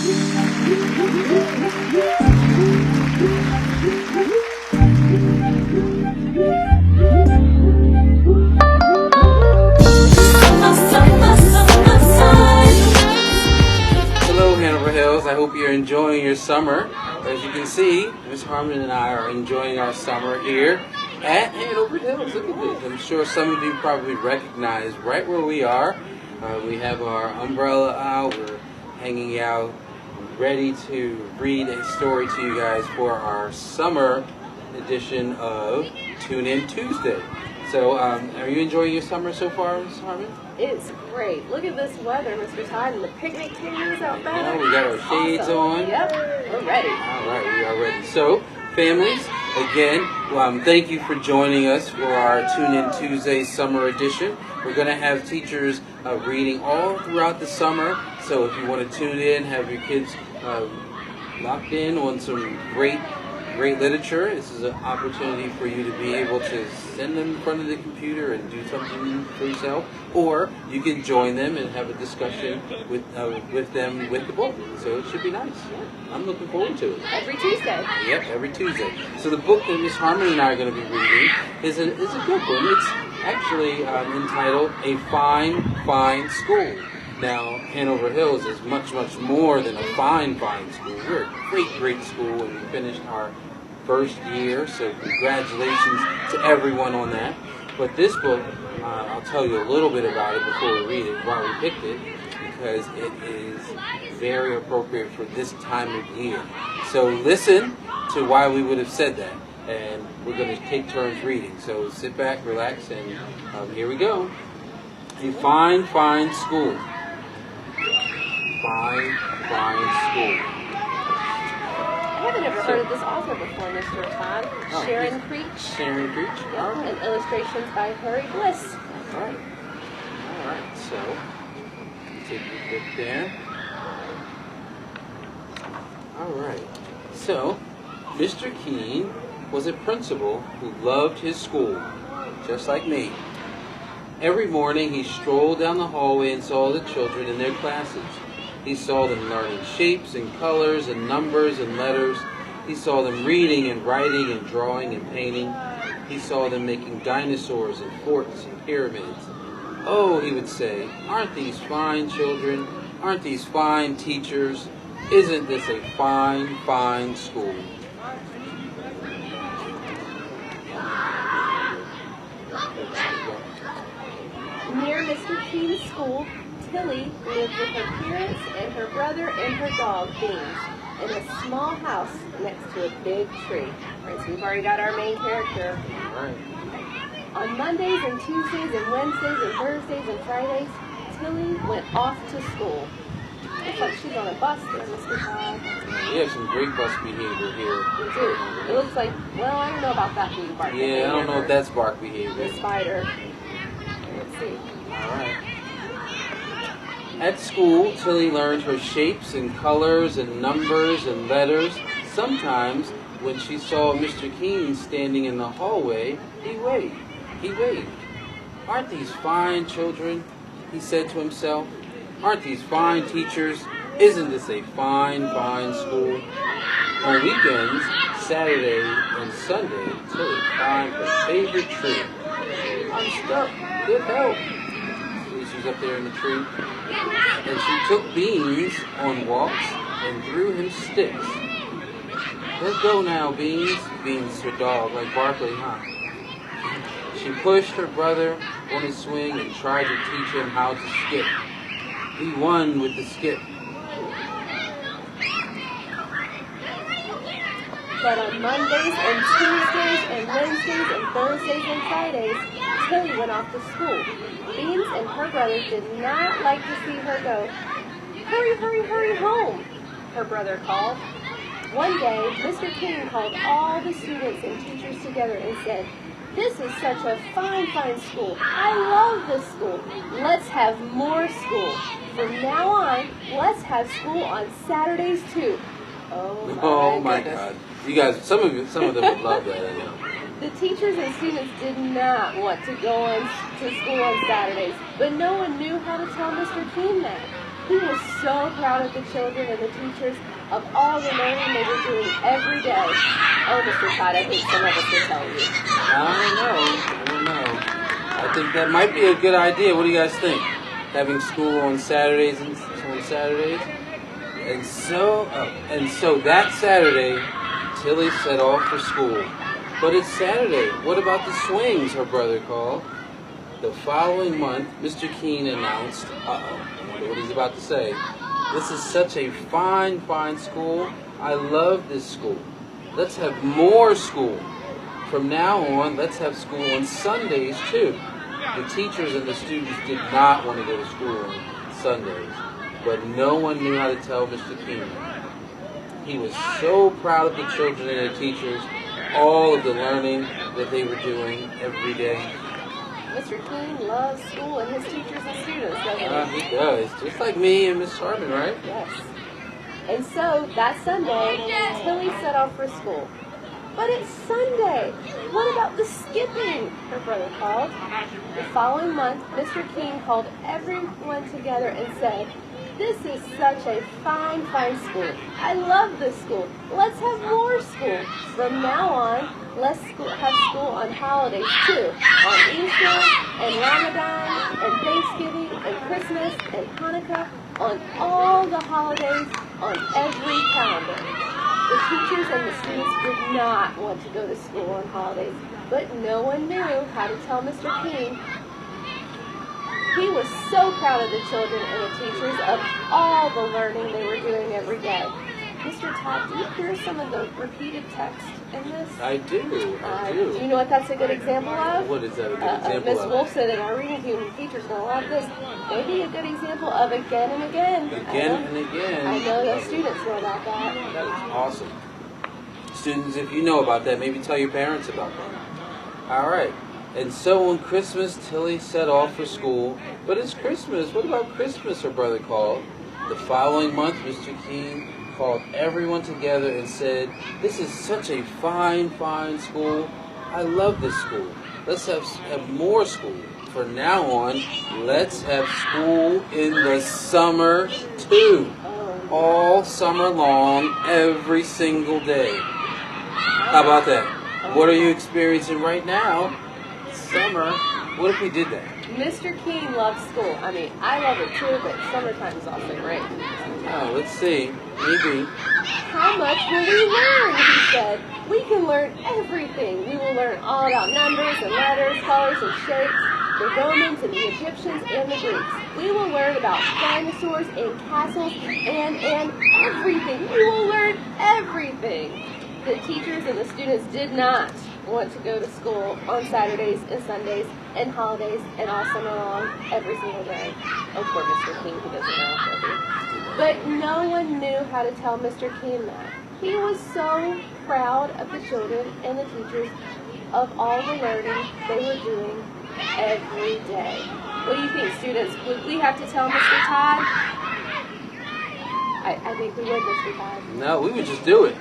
Hello, Hanover Hills. I hope you're enjoying your summer. As you can see, Miss Harmon and I are enjoying our summer here at Hanover Hills. Look at this. I'm sure some of you probably recognize right where we are. We have our umbrella out. We're hanging out, ready to read a story to you guys for our summer edition of Tune In Tuesday. So, are you enjoying your summer so far, Miss Harmon? It's great. Look at this weather, Mr. Todd, and the picnic tables out back. Yeah, we got our shades on. Yep, we're ready. All right, we are ready. So, families, again, thank you for joining us for our Tune In Tuesday Summer Edition. We're going to have teachers reading all throughout the summer. So if you want to tune in, have your kids locked in on some great literature. This is an opportunity for you to be able to send them in front of the computer and do something for yourself, or you can join them and have a discussion with them with the book. So it should be nice. I'm looking forward to it. Every Tuesday. Yep, every Tuesday. So the book that Miss Harmon and I are going to be reading is a good one. It's actually entitled A Fine School. Now, Hanover Hills is much, much more than a fine school. We're a great school, and we finished our first year, so congratulations to everyone on that. But this book, I'll tell you a little bit about it before we read it, why we picked it, because it is very appropriate for this time of year. So listen to why we would have said that, and we're going to take turns reading. So sit back, relax, and here we go. A Fine School. Fine School. I haven't ever heard of this author before, Mr. Todd. Sharon Creech. Sharon Creech. Yep, All right. and illustrations by Harry Bliss. All right. So, take a look there. All right. So, Mr. Keene was a principal who loved his school, just like me. Every morning he strolled down the hallway and saw the children in their classes. He saw them learning shapes and colors and numbers and letters. He saw them reading and writing and drawing and painting. He saw them making dinosaurs and forts and pyramids. Oh, he would say, aren't these fine children? Aren't these fine teachers? Isn't this a fine school? Near Mr. Keene's school, Tilly lived with her parents and her brother and her dog, Beans, in a small house next to a big tree. All right, so we've already got our main character. All right. On Mondays and Tuesdays and Wednesdays and Thursdays and Fridays, Tilly went off to school. Looks like she's on a bus there, Mr. Todd. We have some great bus behavior here. We do. It looks like, well, I don't know about that being bark behavior. Yeah, I don't know if that's bark behavior. The spider. Let's see. All right. At school, Tilly learned her shapes and colors and numbers and letters. Sometimes, when she saw Mr. Keene standing in the hallway, he waved. Aren't these fine children? He said to himself. Aren't these fine teachers? Isn't this a fine school? On weekends, Saturday and Sunday, Tilly climbed her favorite tree. I'm stuck. Good help. She's up there in the tree. And she took Beans on walks and threw him sticks. Let's go now, Beans. Beans is her dog, like Barkley, huh? She pushed her brother on his swing and tried to teach him how to skip. He won with the skip. But on Mondays and Tuesdays and Wednesdays and Thursdays and Fridays, Tilly went off to school. Beans and her brother did not like to see her go. Hurry home, her brother called. One day, Mr. King called all the students and teachers together and said, "This is such a fine school. I love this school. Let's have more school. From now on, let's have school on Saturdays too." Oh my God. You guys, some of them would love that, I know. The teachers and students did not want to go to school on Saturdays, but no one knew how to tell Mr. Keene that. He was so proud of the children and the teachers of all the learning they were doing every day. Oh, Mr. Todd, I think some of us will tell you. I don't know. I think that might be a good idea. What do you guys think? Having school on Saturdays And so that Saturday, Tilly set off for school. But it's Saturday. What about the swings, her brother called. The following month, Mr. Keene announced, what he's about to say. This is such a fine, fine school. I love this school. Let's have more school. From now on, let's have school on Sundays too. The teachers and the students did not want to go to school on Sundays, but no one knew how to tell Mr. Keene. He was so proud of the children and the teachers, all of the learning that they were doing every day. Mr. Keene loves school and his teachers and students, doesn't he? He does, just like me and Miss Harmon, right? Yes. And so that Sunday, Tilly set off for school. But it's Sunday. What about the skipping? Her brother called. The following month, Mr. Keene called everyone together and said, "This is such a fine, fine school. I love this school. Let's have more school. From now on, let's have school on holidays too. On Easter and Ramadan and Thanksgiving and Christmas and Hanukkah. On all the holidays on every calendar." The teachers and the students did not want to go to school on holidays, but no one knew how to tell Mr. Keene. He was so proud of the children and the teachers of all the learning they were doing every day. Mr. Todd, do you hear some of the repeated text in this? I do. Do you know what that's a good example of? What is that a good example Miss of? Wolf said in our reading team, the teachers know a lot of this. Maybe a good example of again and again. Again and again. I know the students know about that. That is awesome. Students, if you know about that, maybe tell your parents about that. All right. And so on Christmas, Tilly set off for school. But it's Christmas. What about Christmas, her brother called. The following month, Mr. Keene called everyone together and said, "This is such a fine, fine school. I love this school. Let's have more school. From now on, let's have school in the summer too. All summer long, every single day." How about that? What are you experiencing right now? Summer. What if we did that? Mr. Keene loves school. I mean, I love it too, but summertime is also great. Oh, let's see. Maybe. How much will we learn? He said. We can learn everything. We will learn all about numbers and letters, colors and shapes, the Romans and the Egyptians and the Greeks. We will learn about dinosaurs and castles and everything. We will learn everything. The teachers and the students did not want to go to school on Saturdays and Sundays and holidays and all summer long, every single day. Oh, poor Mr. Keene, he doesn't know, does he? But no one knew how to tell Mr. Keene that. He was so proud of the children and the teachers of all the learning they were doing every day. What do you think, students? Would we have to tell Mr. Todd? I think we would, Mr. Todd. No, we would just do it.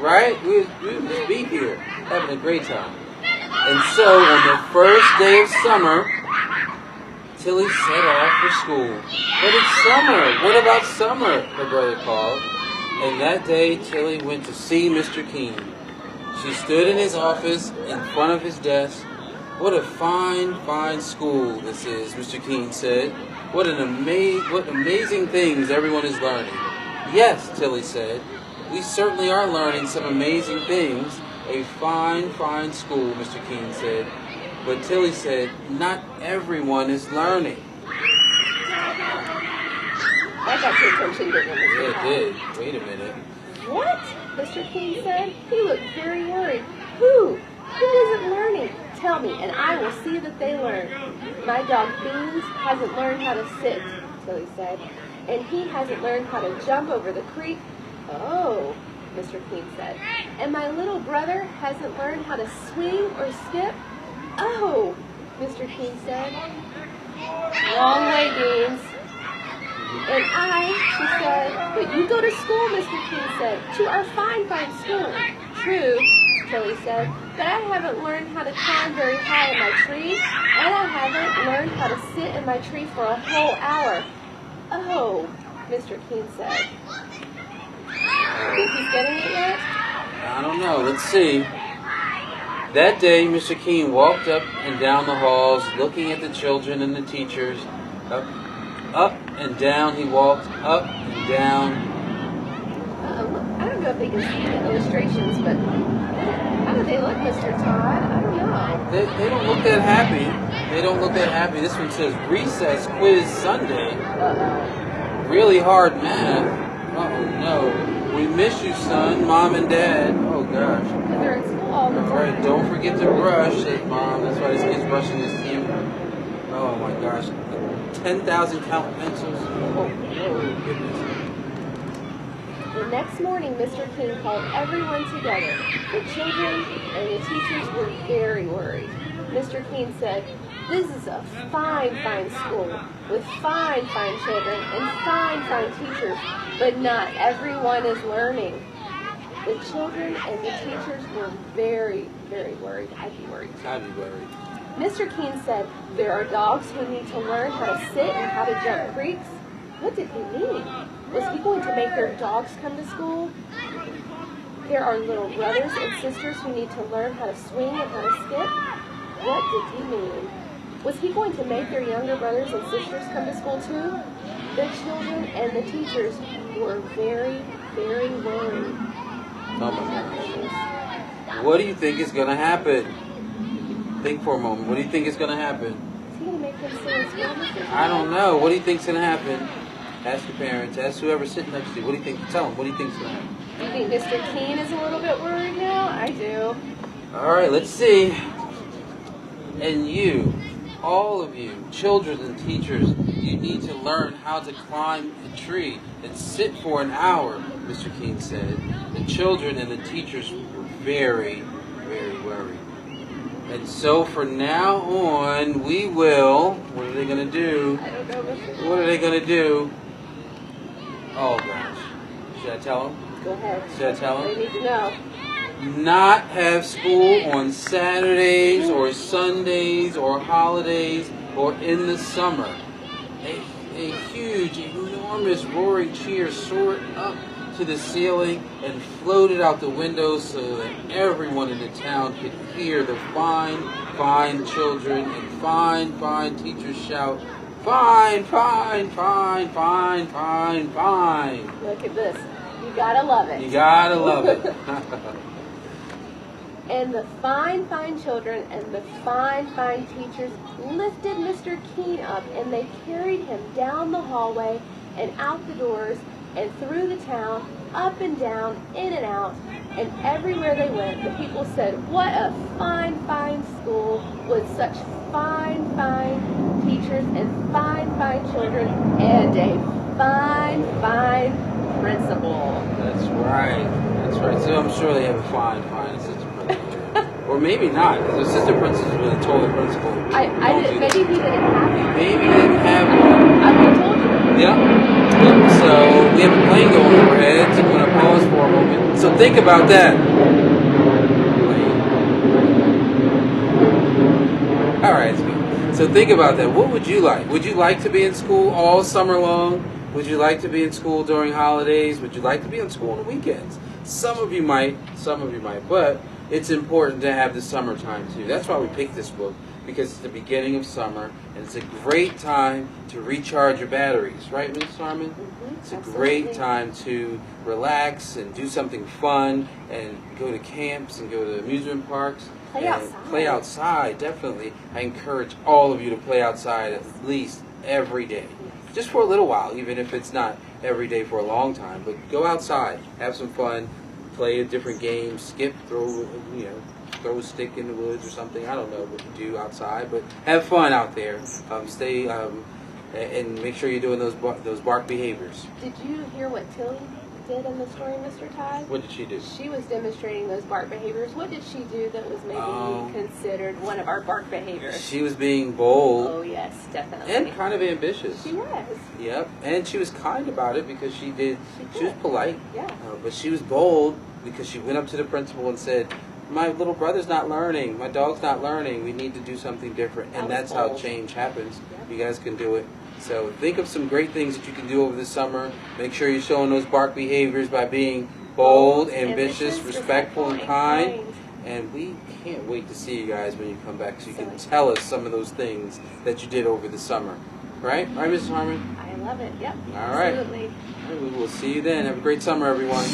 Right? We would just be here, having a great time. And so, on the first day of summer, Tilly set off for school. But it's summer. What about summer? Her brother called. And that day, Tilly went to see Mr. Keene. She stood in his office, in front of his desk. "What a fine, fine school this is," Mr. Keene said. What amazing things everyone is learning." "Yes," Tilly said. "We certainly are learning some amazing things. A fine, fine school," Mr. Keene said. But Tilly said, "Not everyone is learning." That got your attention, didn't it, Mr. Yeah, Todd? it did. Wait a minute. What? Mr. Keene said. He looked very worried. Who? Who isn't learning? Tell me, and I will see that they learn. "My dog Beans hasn't learned how to sit," Tilly said. "And he hasn't learned how to jump over the creek." "Oh," Mr. Keene said. "And my little brother hasn't learned how to swing or skip." "Oh," Mr. Keene said. "Wrong way, Beans." "And she said, "But you go to school," Mr. Keene said, "to our fine, fine school." "True," Tilly said, "but I haven't learned how to climb very high in my tree, and I haven't learned how to sit in my tree for a whole hour." "Oh," Mr. Keene said. Think he's getting it yet? I don't know. Let's see. That day, Mr. Keene walked up and down the halls, looking at the children and the teachers. Up and down he walked, up and down. I don't know if they can see the illustrations, but how do they look, Mr. Todd? I don't know. They don't look that happy. They don't look that happy. This one says Recess Quiz Sunday. Really hard math. Oh no. We miss you, son, Mom and Dad. Oh gosh. They're in school all the time. All right, don't forget to brush, said Mom. That's why this kid's brushing his teeth. Oh my gosh. 10,000 count pencils. Oh goodness. The next morning, Mr. King called everyone together. The children and the teachers were very worried. Mr. King said, "This is a fine, fine school with fine, fine children and fine, fine teachers, but not everyone is learning." The children and the teachers were very, very worried. I'd be worried too. I'd be worried. Mr. King said, "There are dogs who need to learn how to sit and how to jump creeks." What did he mean? Was he going to make their dogs come to school? There are little brothers and sisters who need to learn how to swing and how to skip. What did he mean? Was he going to make their younger brothers and sisters come to school too? The children and the teachers were very, very worried. Oh my gosh. What do you think is going to happen? Think for a moment. What do you think is going to happen? Is he going to make them sing as well, Mr. I don't know. What do you think's going to happen? Ask your parents. Ask whoever's sitting next to you. What do you think? Tell them. What do you think's going to happen? Do you think Mr. Keene is a little bit worried now? I do. All right, let's see. And you, all of you, children and teachers, you need to learn how to climb a tree and sit for an hour, Mr. King said. The children and the teachers were very, very worried. And so from now on, we will, what are they going to do? I don't know, Mr. Keene. What are they going to do? Oh, gosh. Should I tell them? Go ahead. Should I tell them? They need to know. Not have school on Saturdays or Sundays or holidays or in the summer. A huge, enormous roaring cheer soared up to the ceiling and floated out the windows so that everyone in the town could hear the fine, fine children and fine, fine teachers shout, "Fine, fine, fine, fine, fine, fine." Look at this. You gotta love it. You gotta love it. And the fine, fine children and the fine, fine teachers lifted Mr. Keene up, and they carried him down the hallway and out the doors and through the town, up and down, in and out. And everywhere they went, the people said, "What a fine, fine school with such fine, fine teachers and fine, fine children and a fine, fine principal." That's right. That's right. So I'm sure they have a fine assistant principal. Or maybe not, because the assistant principal would have told the principal. Maybe he didn't have one. Maybe they didn't have one. I would have told you. Yep. So we have a plane going overhead, so I'm going to pause for a moment. So think about that. All right, it's good. So think about that. What would you like? Would you like to be in school all summer long? Would you like to be in school during holidays? Would you like to be in school on the weekends? Some of you might, but it's important to have the summertime too. That's why we picked this book, because it's the beginning of summer, and it's a great time to recharge your batteries, right, Ms. Harmon? Mm-hmm, it's a absolutely. great time to relax and do something fun and go to camps and go to amusement parks. Play and outside. Play outside, definitely. I encourage all of you to play outside at least every day. Just for a little while, even if it's not every day for a long time. But go outside, have some fun, play a different game, skip, throw a stick in the woods or something. I don't know what you do outside, but have fun out there. Stay and make sure you're doing those bark behaviors. Did you hear what Tilly did in the story, Mr. Todd? What did she do? She was demonstrating those bark behaviors. What did she do that was maybe considered one of our bark behaviors? She was being bold. Oh, yes, definitely. And kind of ambitious. She was. Yep, and she was kind about it because she was polite. Yeah. But she was bold because she went up to the principal and said, "My little brother's not learning. My dog's not learning. We need to do something different." And that's how change happens. Yep. You guys can do it. So think of some great things that you can do over the summer. Make sure you're showing those Bark behaviors by being bold, ambitious, respectful, and kind. And we can't wait to see you guys when you come back so you can tell us some of those things that you did over the summer. Right? All right, Mrs. Harmon? I love it. Yep. All right. Absolutely. All right, we will see you then. Have a great summer, everyone.